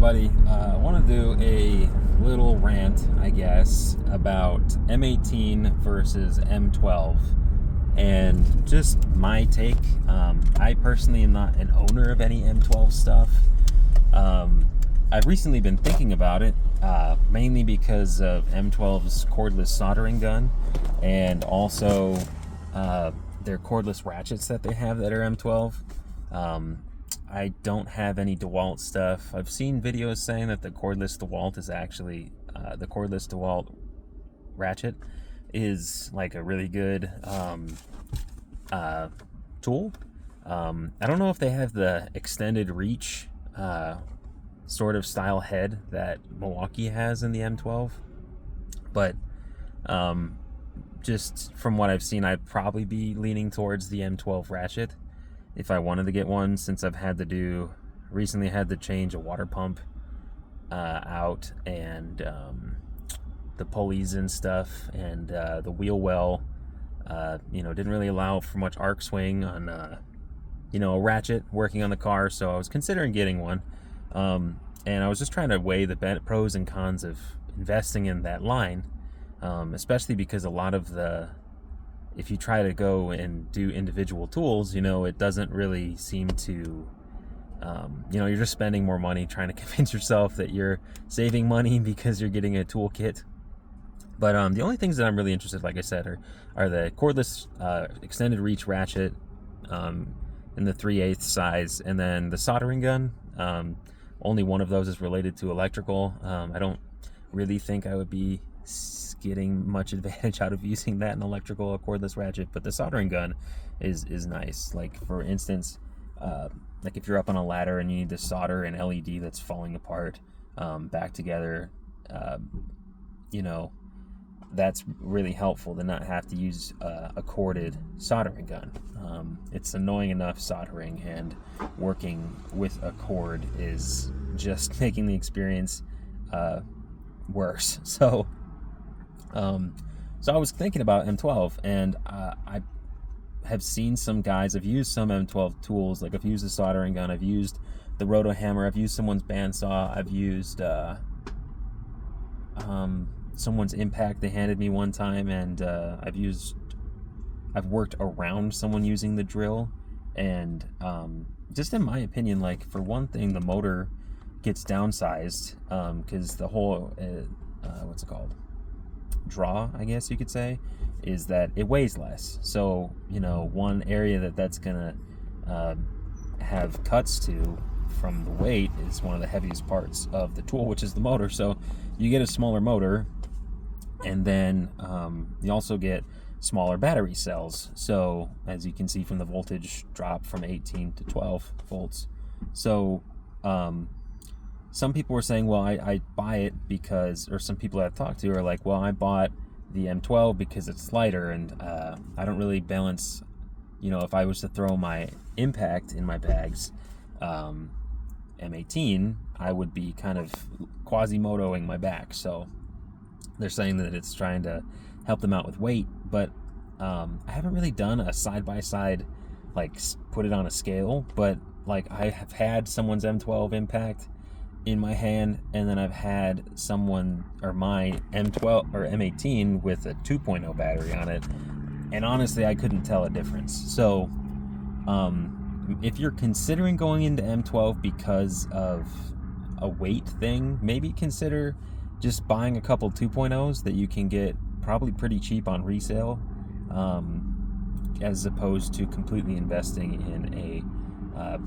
everybody. I want to do a little rant, I guess, about M18 versus M12 and just my take. I personally am not an owner of any M12 stuff. I've recently been thinking about it, mainly because of M12's cordless soldering gun and also their cordless ratchets that they have that are M12. I don't have any DeWalt stuff. I've seen videos saying that the cordless DeWalt is actually, the cordless DeWalt ratchet is like a really good tool. I don't know if they have the extended reach sort of style head that Milwaukee has in the M12, but just from what I've seen, I'd probably be leaning towards the M12 ratchet if I wanted to get one, since I've recently had to change a water pump out, and the pulleys and stuff, and the wheel well, didn't really allow for much arc swing on, a ratchet working on the car, so I was considering getting one, and I was just trying to weigh the pros and cons of investing in that line, especially because a lot of if you try to go and do individual tools, it doesn't really seem to, you're just spending more money trying to convince yourself that you're saving money because you're getting a toolkit. But the only things that I'm really interested, like I said, are the cordless extended reach ratchet in the 3/8 size, and then the soldering gun. Only one of those is related to electrical. I don't really think I would be getting much advantage out of using that in electrical or cordless ratchet, but the soldering gun is nice. Like, for instance, like if you're up on a ladder and you need to solder an LED that's falling apart back together, that's really helpful to not have to use a corded soldering gun. It's annoying enough soldering, and working with a cord is just making the experience worse. So I was thinking about M12, and I have seen some guys, I've used some M12 tools, like I've used the soldering gun, I've used the roto hammer, I've used someone's bandsaw, I've used someone's impact they handed me one time, and I've worked around someone using the drill, and just in my opinion, like, for one thing, the motor gets downsized because the whole what's it called, draw, I guess you could say, is that it weighs less. So one area that's gonna have cuts to from the weight is one of the heaviest parts of the tool, which is the motor. So you get a smaller motor, and then you also get smaller battery cells. So as you can see from the voltage drop from 18 to 12 volts. So some people were saying, well, I buy it because, or some people I've talked to are like, well, I bought the M12 because it's lighter, and I don't really balance, if I was to throw my impact in my bags, M18, I would be kind of quasimodoing my back. So they're saying that it's trying to help them out with weight, but I haven't really done a side-by-side, like put it on a scale, but like I have had someone's M12 impact in my hand, and then I've had my M12 or M18 with a 2.0 battery on it, and honestly I couldn't tell a difference. So if you're considering going into M12 because of a weight thing, maybe consider just buying a couple 2.0s that you can get probably pretty cheap on resale, as opposed to completely investing in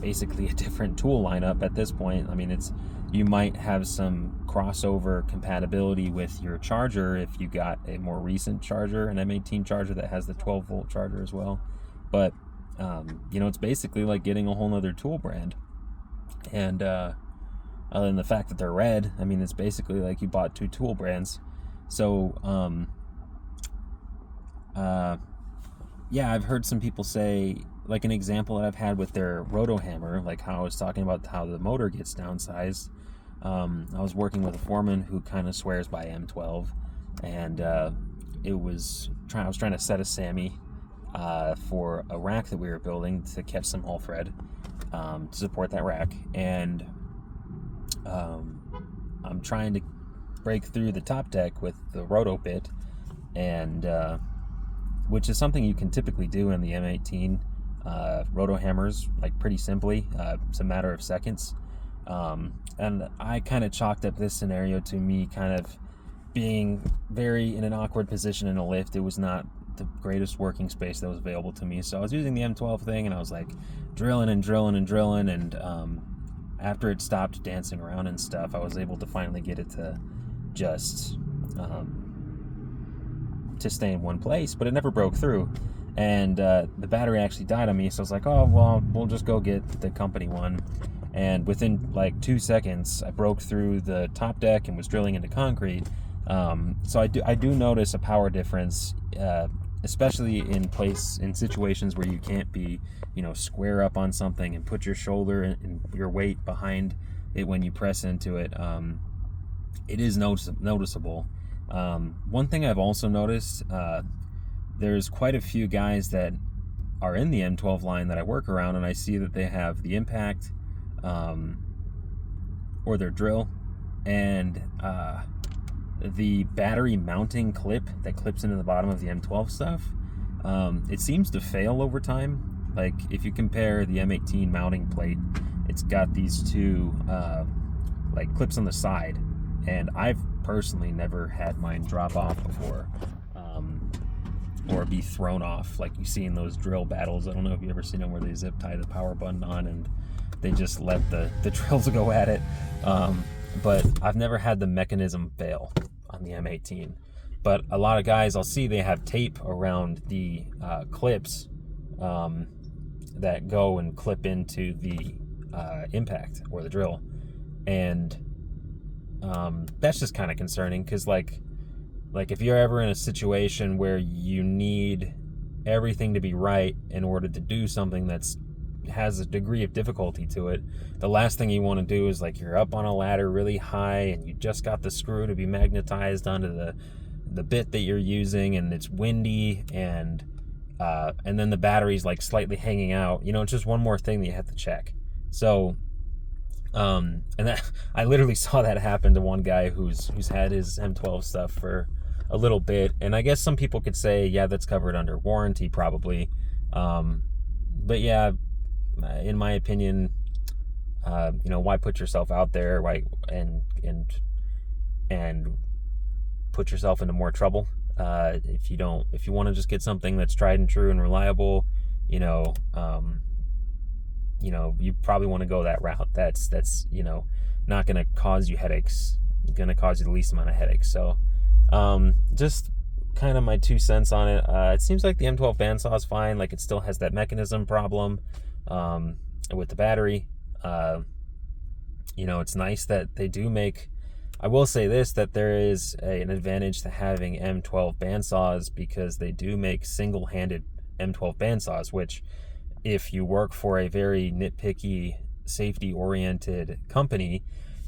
basically a different tool lineup at this point. I mean, you might have some crossover compatibility with your charger if you got a more recent charger, an M18 charger that has the 12 volt charger as well. But it's basically like getting a whole nother tool brand. And other than the fact that they're red, I mean, it's basically like you bought two tool brands. So I've heard some people say, like an example that I've had with their roto hammer, like how I was talking about how the motor gets downsized. I was working with a foreman who kind of swears by M12, and I was trying to set a SAMI for a rack that we were building to catch some hall thread to support that rack, and I'm trying to break through the top deck with the roto bit, and which is something you can typically do in the M18 roto hammers, like pretty simply. It's a matter of seconds. And I kind of chalked up this scenario to me kind of being very in an awkward position in a lift. It was not the greatest working space that was available to me, so I was using the M12 thing, and I was like drilling and drilling and drilling, and after it stopped dancing around and stuff, I was able to finally get it to just to stay in one place, but it never broke through. And the battery actually died on me, so I was like, oh well, we'll just go get the company one. And within like 2 seconds, I broke through the top deck and was drilling into concrete. So I do notice a power difference, especially in situations where you can't be, square up on something and put your shoulder and your weight behind it when you press into it. It is noticeable. One thing I've also noticed, there's quite a few guys that are in the M12 line that I work around, and I see that they have the impact or their drill and the battery mounting clip that clips into the bottom of the M12 stuff. It seems to fail over time. Like if you compare the M18 mounting plate, it's got these two like clips on the side, and I've personally never had mine drop off before, or be thrown off like you see in those drill battles. I don't know if you've ever seen them where they zip tie the power button on and they just let the drills go at it. But I've never had the mechanism fail on the M18. But a lot of guys I'll see, they have tape around the clips that go and clip into the impact or the drill. And that's just kind of concerning, because like if you're ever in a situation where you need everything to be right in order to do something that's has a degree of difficulty to it, the last thing you want to do is like you're up on a ladder really high and you just got the screw to be magnetized onto the bit that you're using, and it's windy, and then the battery's like slightly hanging out. It's just one more thing that you have to check. So and that I literally saw that happen to one guy who's had his M12 stuff for a little bit, and I guess some people could say, yeah, that's covered under warranty probably, but yeah, in my opinion, why put yourself out there, right, and put yourself into more trouble if you want to just get something that's tried and true and reliable. You probably want to go that route. That's not going to cause you headaches. It's going to cause you the least amount of headaches. So just kind of my 2 cents on it. It seems like the M12 bandsaw is fine. Like it still has that mechanism problem with the battery. It's nice that they do make, I will say this, that there is an advantage to having M12 bandsaws, because they do make single-handed M12 bandsaws, which if you work for a very nitpicky, safety-oriented company,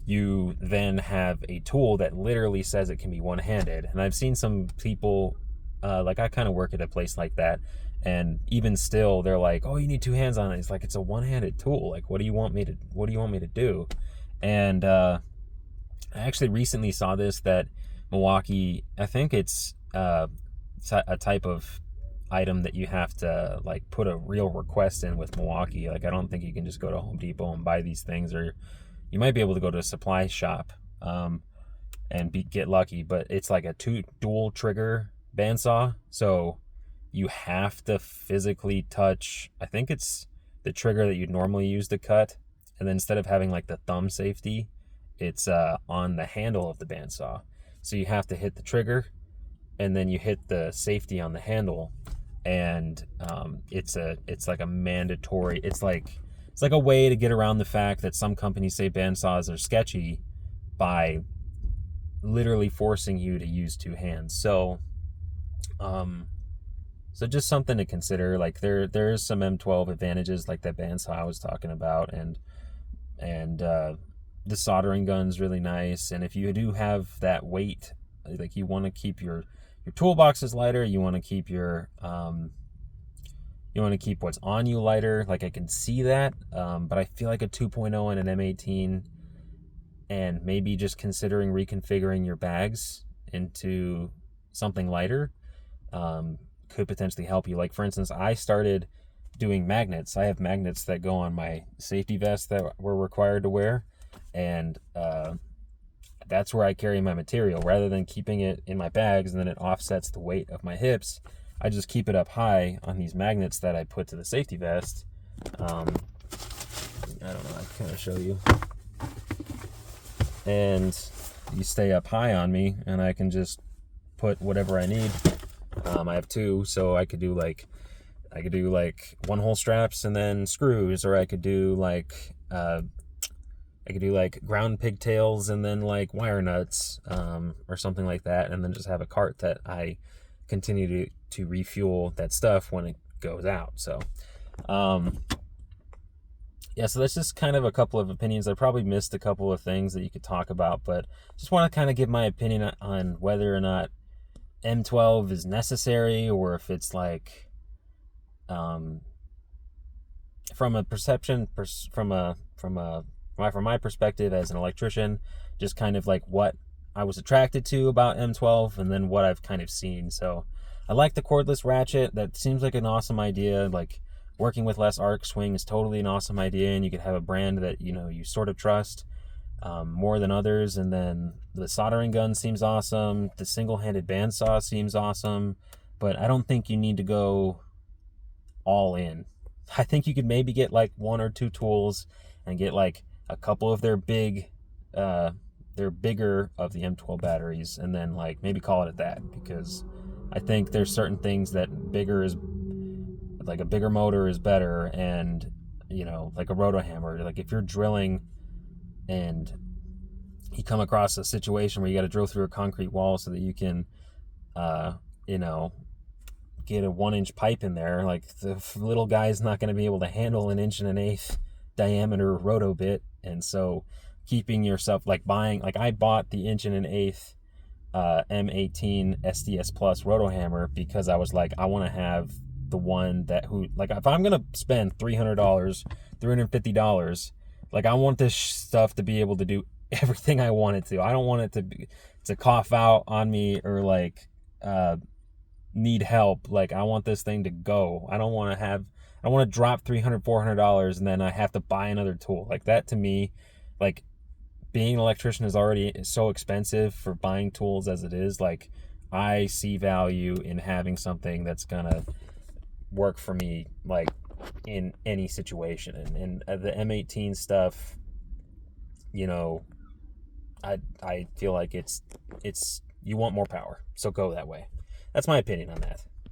you then have a tool that literally says it can be one-handed. And I've seen some people, like I kind of work at a place like that, and even still they're like, oh, you need two hands on it. It's like, it's a one-handed tool. Like, what do you want me to do? And I actually recently saw this, that Milwaukee, I think it's a type of item that you have to like put a real request in with Milwaukee. Like, I don't think you can just go to Home Depot and buy these things, or you might be able to go to a supply shop and get lucky, but it's like a dual trigger bandsaw. So you have to physically touch, I think it's the trigger that you'd normally use to cut, and then instead of having like the thumb safety, it's on the handle of the bandsaw. So you have to hit the trigger, and then you hit the safety on the handle, and it's like a mandatory. It's like a way to get around the fact that some companies say bandsaws are sketchy by literally forcing you to use two hands. So just something to consider. Like there's some M12 advantages, like that bandsaw I was talking about, and the soldering gun's really nice. And if you do have that weight, like you want to keep your toolbox is lighter, you want to keep what's on you lighter. Like I can see that, but I feel like a 2.0 and an M18 and maybe just considering reconfiguring your bags into something lighter could potentially help you. Like, for instance, I started doing magnets. I have magnets that go on my safety vest that we're required to wear, and that's where I carry my material. Rather than keeping it in my bags and then it offsets the weight of my hips, I just keep it up high on these magnets that I put to the safety vest. I don't know, I can kind of show you. And you stay up high on me, and I can just put whatever I need. I have two, so I could do like one hole straps and then screws, or I could do like ground pigtails and then like wire nuts, or something like that, and then just have a cart that I continue to refuel that stuff when it goes out. So yeah, so that's just kind of a couple of opinions. I probably missed a couple of things that you could talk about, but just want to kind of give my opinion on whether or not M12 is necessary, or if it's like, from my perspective as an electrician, just kind of like what I was attracted to about M12, and then what I've kind of seen. So I like the cordless ratchet. That seems like an awesome idea. Like, working with less arc swing is totally an awesome idea, and you could have a brand that you sort of trust more than others. And then the soldering gun seems awesome. The single-handed bandsaw seems awesome, but I don't think you need to go all in. I think you could maybe get like one or two tools and get like a couple of their bigger of the M12 batteries, and then like maybe call it at that, because I think there's certain things that bigger is like, a bigger motor is better. And like a roto hammer, like if you're drilling and you come across a situation where you got to drill through a concrete wall so that you can get a 1-inch pipe in there, like the little guy's not going to be able to handle an 1.1 diameter roto bit. And so keeping yourself, like buying, like I bought the 1.1 M18 SDS Plus roto hammer because I was like, I want to have the one like, if I'm gonna spend $300, $350, like I want this stuff to be able to do everything I want it to. I don't want it to cough out on me, or like need help. Like, I want this thing to go. I don't want to drop $300, $400 and then I have to buy another tool. Like, that to me, like, being an electrician is already so expensive for buying tools as it is. Like, I see value in having something that's gonna work for me, like, in any situation. And the M18 stuff, I feel like it's you want more power, so go that way. That's my opinion on that.